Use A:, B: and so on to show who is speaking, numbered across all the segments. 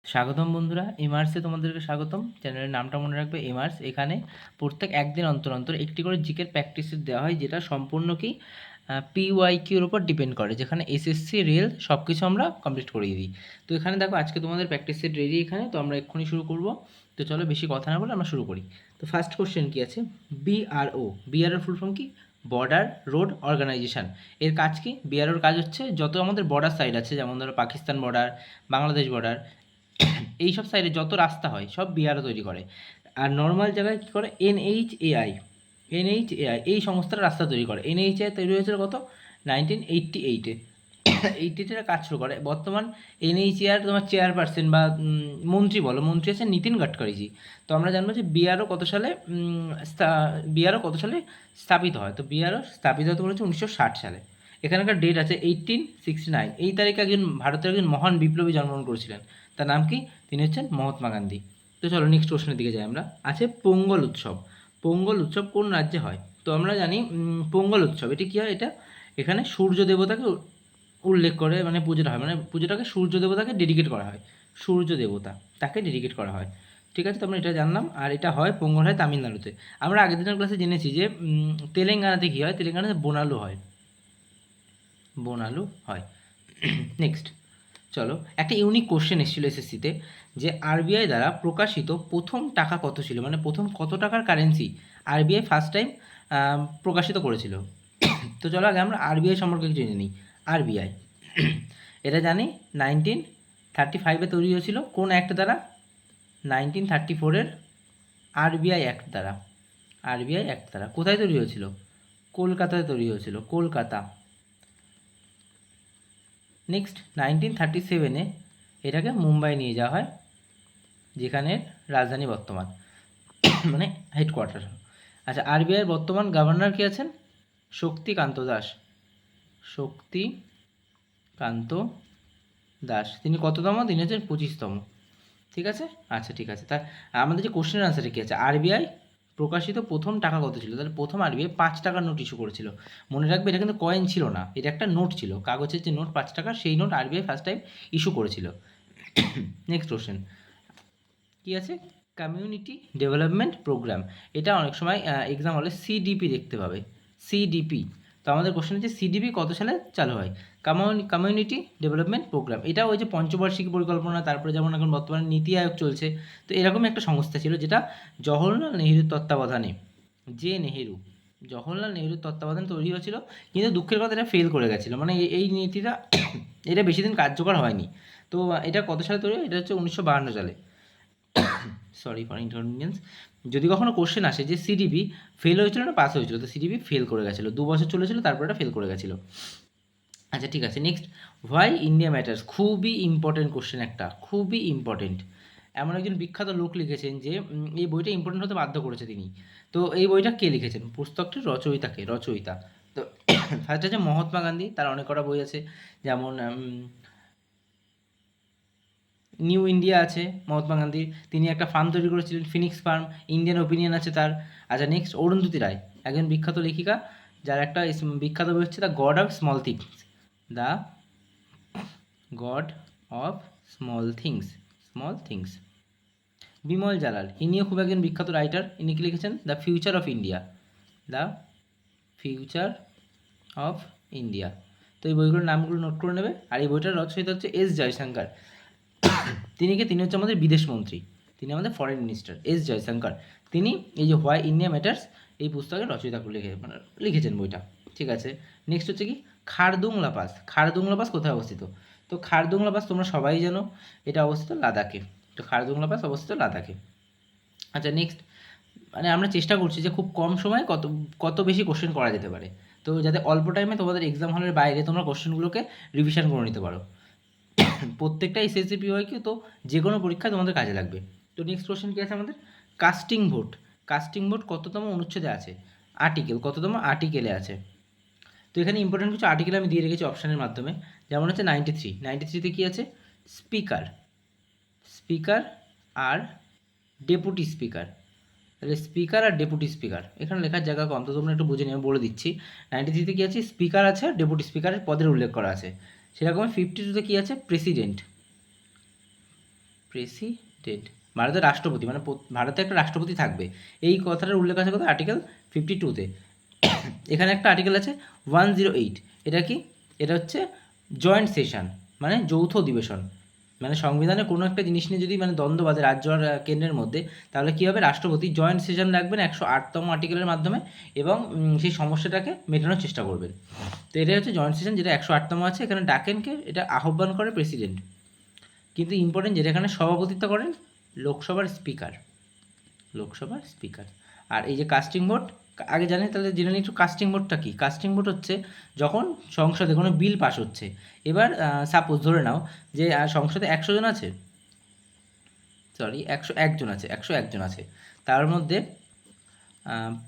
A: স্বাগতম বন্ধুরা, এমআরসে তোমাদেরকে স্বাগতম। চ্যানেলের নামটা মনে রাখবে, এমআরস। এখানে প্রত্যেক একদিন অন্তর অন্তর একটি করে জিকের প্র্যাকটিস দেওয়া হয়, যেটা সম্পূর্ণ কি পিওয়াইকিউর উপর ডিপেন্ড করে, যেখানে এসএসসি রেল সব কিছু আমরা কমপ্লিট করিয়ে দিই। তো এখানে দেখো, আজকে তোমাদের প্র্যাকটিস সেট রেডি এখানে, তো আমরা এক্ষুনি শুরু করব। তো চলো বেশি কথা না বলে আমরা শুরু করি। তো ফার্স্ট কোশ্চেন কি আছে? বিআরও। বিআরওর ফুল ফর্ম কি? Border road organisation. এর কাজ কি? বিআরওর কাজ হচ্ছে যত আমাদের বর্ডার সাইড আছে, যেমন ধরো পাকিস্তান বর্ডার, বাংলাদেশ বর্ডার, এই সব সাইডে যত রাস্তা হয় সব বিআরও তৈরি করে। আর নর্মাল জায়গায় কী করে? এনএইচএআই। এনএইচএআই এই সংস্থার রাস্তা তৈরি করে। এনএইচএআই তৈরি হয়েছিল কত? 1988-এ। 88 কাজ শুরু করে। বর্তমান এনএইচএআর তোমার চেয়ারপারসন বা মন্ত্রী বলো, মন্ত্রী আছেন নীতিন গাডকারিজি। তো আমরা জানবো যে বিআরও কত সালে বিআরও কত সালে স্থাপিত হয়। তো বিআরও স্থাপিত হতে বলেছে 1960 সালে। এখানকার ডেট আছে 1869। এই তারিখে একজন ভারতের একজন মহান বিপ্লবী জন্মগ্রহণ করেছিলেন। তার নাম কি? তিনি হচ্ছেন মহাত্মা গান্ধী। তো চলো নেক্সট প্রশ্নের দিকে যাই আমরা। আছে পোঙ্গল উৎসব। পোঙ্গল উৎসব কোন রাজ্যে হয়? তো আমরা জানি পোঙ্গল উৎসব এটি কী হয়? এটা এখানে সূর্য দেবতাকে উল্লেখ করে মানে পুজোটা হয়, মানে পুজোটাকে সূর্য দেবতাকে ডেডিকেট করা হয়। সূর্য দেবতা তাকে ডেডিকেট করা হয়। ঠিক আছে, তো আমরা এটা জানলাম। আর এটা হয়, পোঙ্গল হয় তামিলনাড়ুতে। আমরা আগের দিনের ক্লাসে জেনেছি যে তেলেঙ্গানাতে কী হয়? তেলেঙ্গানাতে বোনালু হয়। বোনালু হয়। নেক্সট চলো, একটা ইউনিক কোশ্চেন এসেছিলো এসএসসিতে, যে আরবিআই দ্বারা প্রকাশিত প্রথম টাকা কত ছিল, মানে প্রথম কত টাকার কারেন্সি আরবিআই ফার্স্ট টাইম প্রকাশিত করেছিল। তো চলো আগে আমরা আরবিআই সম্পর্কে কিছু জেনে নিই। আরবিআই এটা জানি 1935-এ তৈরি হয়েছিল। কোন অ্যাক্ট দ্বারা? 1934-এর আরবিআই অ্যাক্ট দ্বারা। আরবিআই অ্যাক্ট দ্বারা। কোথায় তৈরি হয়েছিল? কলকাতায় তৈরি হয়েছিল, কলকাতা। নেক্সট 1937-এ এটাকে মুম্বাই নিয়ে যাওয়া হয়, যেখানে রাজধানী বর্তমান মানে হেডকোয়ার্টার। আচ্ছা, আরবিআইয়ের বর্তমান গভর্নর কে আছেন? শক্তিকান্ত দাস। শক্তিকান্ত দাস। তিনি কততম? তিনি হচ্ছেন 25তম। ঠিক আছে। আচ্ছা ঠিক আছে, তা আমাদের যে কোশ্চেনের আনসারে কী আছে? আরবিআই প্রকাশিত প্রথম টাকা কত ছিল? তাহলে প্রথম আরবিআই 5 টাকার নোট ইস্যু করেছিল। মনে রাখবে, এটা কিন্তু কয়েন ছিল না, এটা একটা নোট ছিল, কাগজের যে নোট 5 টাকা, সেই note RBI first time issue করেছিল। নেক্সট কোশ্চেন কী আছে? Community development programme. এটা অনেক সময় এক্সাম হলে সিডিপি দেখতে পাবে। সিডিপি। তো আমাদের কোশ্চেন হচ্ছে সিডিপি কত সালে চালু হয়? Community development programme. এটা ওই যে পঞ্চবার্ষিকী পরিকল্পনা, তারপরে যেমন এখন বর্তমানে নীতি আয়োগ চলছে, তো এরকমই একটা সংস্থা ছিল, যেটা জওহরলাল নেহরুর তত্ত্বাবধানে, জওহরলাল নেহরুর তত্ত্বাবধানে তৈরি হয়েছিল। কিন্তু দুঃখের কথা, এটা ফেল করে গেছিলো, মানে এই নীতিটা এটা বেশি দিন কার্যকর হয়নি। তো এটা কত সালে তৈরি? এটা হচ্ছে 1952 সালে। Sorry for inconvenience. যদি কখনো কোশ্চেন আসে যে সিডিপি ফেল হয়েছিল না পাস হয়েছিল, তো সিডিপি ফেল করে গেছিলো, 2 বছর চলেছিল, তারপর এটা ফেল করে গেছিলো। আচ্ছা ঠিক আছে, নেক্সট হোয়াই ইন্ডিয়া ম্যাটার্স। খুবই ইম্পর্টেন্ট কোশ্চেন একটা, খুবই ইম্পর্টেন্ট। এমন একজন বিখ্যাত লোক লিখেছেন যে এই বইটা ইম্পর্টেন্ট হতে বাধ্য করেছে তিনি। তো এই বইটা কে লিখেছেন? পুস্তকটির রচয়িতা। তো ফার্স্ট আছে মহাত্মা গান্ধী, তার অনেক কটা বই আছে, যেমন নিউ ইন্ডিয়া আছে মহাত্মা গান্ধীর। তিনি একটা ফার্ম তৈরি করেছিলেন, ফিনিক্স ফার্ম। ইন্ডিয়ান ওপিনিয়ন আছে তার। আচ্ছা নেক্সট অরুন্ধতী রায়, একজন বিখ্যাত লেখিকা, যার একটা বিখ্যাত বই হচ্ছে the god of small things. The god of small things. Bimal Jalan, ইনিও খুব একজন বিখ্যাত রাইটার। ইনি কি লিখেছেন? The future of India. The future of India. তো এই বইগুলোর নামগুলো নোট করে নেবে। আর এই বইটার রচয়িতা হচ্ছে এস জয়শঙ্কর। তিনি হচ্ছে আমাদের বিদেশ মন্ত্রী, তিনি আমাদের ফরেন মিনিস্টার এস জয়শঙ্কর। তিনি এই যে হোয়াই ইন্ডিয়া ম্যাটার্স এই পুস্তকের রচয়িতা লিখেছেন বইটা। ঠিক আছে, নেক্সট হচ্ছে কি খারদুংলা পাস। খারদুংলা পাস কোথায় অবস্থিত? তো খারদুংলা পাস তোমরা সবাই জানো, এটা অবস্থিত লাদাখে। তো খারদুংলা পাস অবস্থিত লাদাখে। আচ্ছা নেক্সট, মানে আমরা চেষ্টা করছি যে খুব কম সময়ে কত কত বেশি কোশ্চেন করা যেতে পারে, তো যাতে অল্প টাইমে তোমাদের এক্সাম হলের বাইরে তোমরা কোশ্চেনগুলোকে রিভিশন করে নিতে পারো। প্রত্যেকটা এসএসসি পিওয়াইকিউ তো যে কোনো পরীক্ষায় তোমাদের কাজে লাগবে। তো নেক্সট কোশ্চেন কী আছে আমাদের? Casting vote. কাস্টিং ভোট কততম অনুচ্ছেদে আছে? আর্টিকেল। কততম? আর্টিকেলে আছে। তো এখানে ইম্পর্টেন্ট কিছু আর্টিকেল আমি দিয়ে রেখেছি অপশানের মাধ্যমে, যেমন হচ্ছে 93। 93-তে কী আছে? স্পিকার আর ডেপুটি স্পিকার। তাহলে স্পিকার আর ডেপুটি স্পিকার, এখানে লেখার জায়গা কম, তো তোমরা একটু বুঝে নিয়ে বলে দিচ্ছি। 93-তে কী আছে? স্পিকার আছে, ডেপুটি স্পিকারের পদের উল্লেখ করা আছে। সেরকম 52-তে কী আছে? প্রেসিডেন্ট, ভারতের রাষ্ট্রপতি, মানে ভারতে একটা রাষ্ট্রপতি থাকবে, এই কথাটার উল্লেখ আছে কত, আর্টিকেল 52-তে। এখানে একটা আর্টিকেল আছে 108, এটা কি, এটা হচ্ছে জয়েন্ট সেশন, মানে যৌথ অধিবেশন। মানে সংবিধানে কোনো একটা জিনিস নিয়ে যদি মানে দ্বন্দ্ব বাঁধে রাজ্য আর কেন্দ্রের মধ্যে, তাহলে কী হবে, রাষ্ট্রপতি জয়েন্ট সেশন রাখবেন 108তম আর্টিকেলের মাধ্যমে, এবং সেই সমস্যাটাকে মেটানোর চেষ্টা করবেন। তো এটাই হচ্ছে জয়েন্ট সেশন, যেটা 108তম আছে। এখানে ডাকেন কে, এটা আহ্বান করে প্রেসিডেন্ট, কিন্তু ইম্পর্টেন্ট যেটা এখানে সভাপতিত্ব করেন লোকসভার স্পিকার, লোকসভার স্পিকার। আর এই যে কাস্টিং ভোট, আগে জানি, তাহলে জেনে নিই একটু কাস্টিং ভোটটা কি। কাস্টিং ভোট হচ্ছে যখন সংসদে কোনো বিল পাস হচ্ছে, এবার সাপোজ ধরে নাও যে সংসদে 100 জন আছে, সরি 101 জন আছে, 101 জন আছে, তার মধ্যে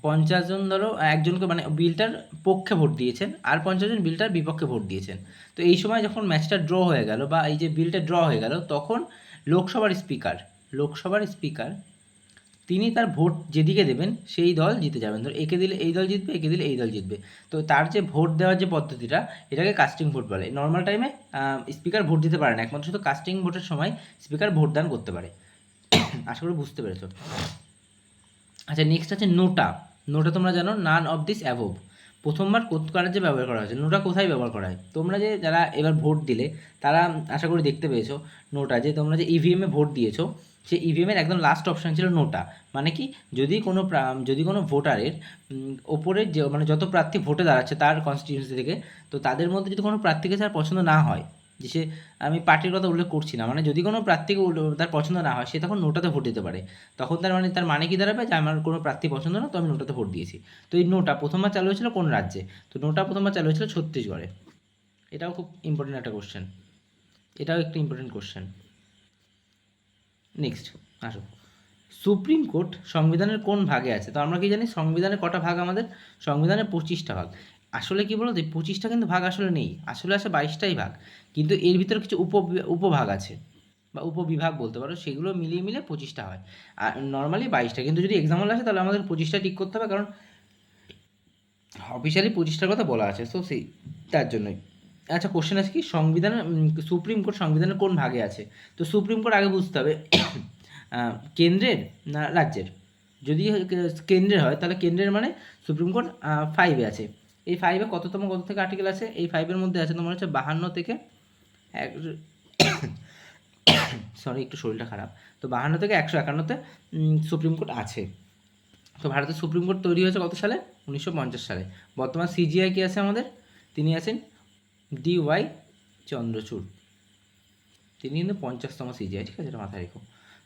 A: 50 জন ধরো একজনকে মানে বিলটার পক্ষে ভোট দিয়েছেন, আর 50 জন বিলটার বিপক্ষে ভোট দিয়েছেন। তো এই সময় যখন ম্যাচটা ড্র হয়ে গেল, বা এই যে বিলটা ড্র হয়ে গেল, তখন লোকসভার স্পিকার তিনি তার ভোট যেদিকে দেবেন সেই দল জিতে যাবেন। ধর একে দিলে এই দল জিতবে, একে দিলে এই দল জিতবে। তো তার যে ভোট দেওয়ার যে পদ্ধতিটা, এটাকে কাস্টিং ভোট বলে। নর্মাল টাইমে স্পিকার ভোট দিতে পারে না, একমাত্র শুধু কাস্টিং ভোটের সময় স্পিকার ভোট দান করতে পারে। আশা করি বুঝতে পেরেছো। আচ্ছা, নেক্সট আছে নোটা। নোটা তোমরা জানো, নান অফ দিস অ্যাভোভ। প্রথমবার কার্যে ব্যবহার করা হয়েছে। নোটা কোথায় ব্যবহার করা হয়? তোমরা যে যারা এবার ভোট দিলে, তারা আশা করি দেখতে পেয়েছো নোটা, যে তোমরা যে ইভিএমে ভোট দিয়েছো, সেই ইভিএমের একদম লাস্ট অপশান ছিল নোটা। মানে কি, যদি কোনো ভোটারের ওপরে যে মানে যত প্রার্থী ভোটে দাঁড়াচ্ছে তার কনস্টিটিউয়েন্সি থেকে, তো তাদের মধ্যে যদি কোনো প্রার্থীকে তার পছন্দ না হয়, যে সে, আমি পার্টির কথা উল্লেখ করছি না, মানে যদি কোনো প্রার্থীকে তার পছন্দ না হয়, সে তখন নোটাতে ভোট দিতে পারে। তখন তার মানে কি দাঁড়াবে, যে আমার কোনো প্রার্থী পছন্দ না, তো আমি নোটাতে ভোট দিয়েছি। তো এই নোটা প্রথমবার চালু হয়েছিল কোন রাজ্যে? তো নোটা প্রথমবার চালু হয়েছিল ছত্তিশগড়ে। এটাও খুব ইম্পর্টেন্ট একটা কোশ্চেন, এটাও একটু ইম্পর্টেন্ট কোশ্চেন। নেক্সট আসো, সুপ্রিম কোর্ট সংবিধানের কোন ভাগে আছে? তো আমরা কি জানি সংবিধানের কটা ভাগ আমাদের? সংবিধানের 25টা ভাগ। আসলে কি বলতো, 25টা কিন্তু ভাগ আসলে নেই, আসলে আছে 22টাই ভাগ, কিন্তু এর ভিতরে কিছু উপভাগ আছে, বা উপবিভাগ বলতে পারো, সেগুলো মিলিয়ে মিলে 25টা হয়। আর নর্মালি 22টা, কিন্তু যদি এক্সাম্পল আসে তাহলে আমাদের 25টা ঠিক করতে হবে, কারণ অফিসিয়ালি 25টার কথা বলা আছে, সো সেই তার জন্যই। আচ্ছা, কোশ্চেন আছে কি, সুপ্রিম কোর্ট সংবিধানের কোন ভাগে আছে? তো সুপ্রিম কোর্ট আগে বুঝতে হবে কেন্দ্রের না রাজ্যের। যদি কেন্দ্রের হয়, তাহলে কেন্দ্রের মানে সুপ্রিম কোর্ট 5-এ আছে। এই 5-এ কত থেকে আর্টিকেল আছে? এই 5-এর মধ্যে আছে তোমার হচ্ছে 52 থেকে সরি একটু শরীরটা খারাপ, তো 52 থেকে 151-তে সুপ্রিম কোর্ট আছে। তো ভারতের সুপ্রিম কোর্ট তৈরি হয়েছে কত সালে? 1950 সালে। বর্তমান সিজিআই কি আছে আমাদের? তিনি আছেন DY চন্দ্রচূড়, তিনি কিন্তু 50তম সিজিআই, ঠিক আছে, এটা মাথায় রেখো।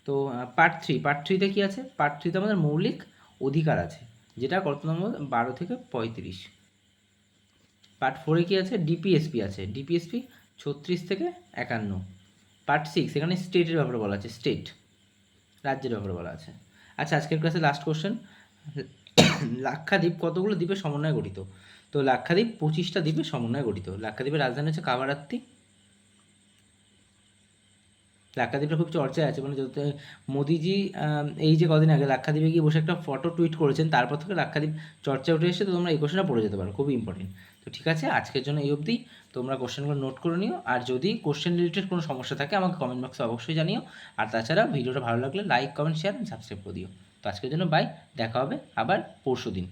A: তো পার্ট থ্রিতে কী আছে? পার্ট থ্রিতে আমাদের মৌলিক অধিকার আছে, যেটা কত নম্বর? 12 থেকে 35। পার্ট 4-এ কী আছে? ডিপিএসপি আছে, ডিপিএসপি 36 থেকে 51। পার্ট 6, এখানে স্টেটের ব্যাপারে বলা আছে, স্টেট রাজ্যের ব্যাপারে বলা আছে। আচ্ছা, আজকের ক্লাসে লাস্ট কোশ্চেন, লাক্ষাদ্বীপ কতগুলো দ্বীপের সমন্বয়ে গঠিত? তো লাক্ষাদ্বীপ 25টা দ্বীপের সমন্বয়ে গঠিত। লাক্ষাদ্বীপের রাজধানী হচ্ছে কাভারাত্তি। লাক্ষাদ্বীপটা খুব চর্চায় আছে, মানে যত মোদিজি এই যে কদিন আগে লাক্ষাদ্বীপে গিয়ে বসে একটা ফটো টুইট করেছেন, তারপর থেকে লাক্ষাদ্বীপ চর্চা উঠে এসে, তো তোমরা এই কোশ্চেনটা পড়ে যেতে পারো, খুবই ইম্পর্টেন্ট। তো ঠিক আছে, আজকের জন্য এই অবধি। তোমরা কোশ্চেনগুলো নোট করে নিও, আর যদি কোশ্চেন রিলেটেড কোনো সমস্যা থাকে আমাকে কমেন্ট বক্সে অবশ্যই জানিও। আর তাছাড়া ভিডিওটা ভালো লাগলে like, comment, share and subscribe করে দিও। তো আজকের জন্য বাই, দেখা হবে আবার পরশুদিন।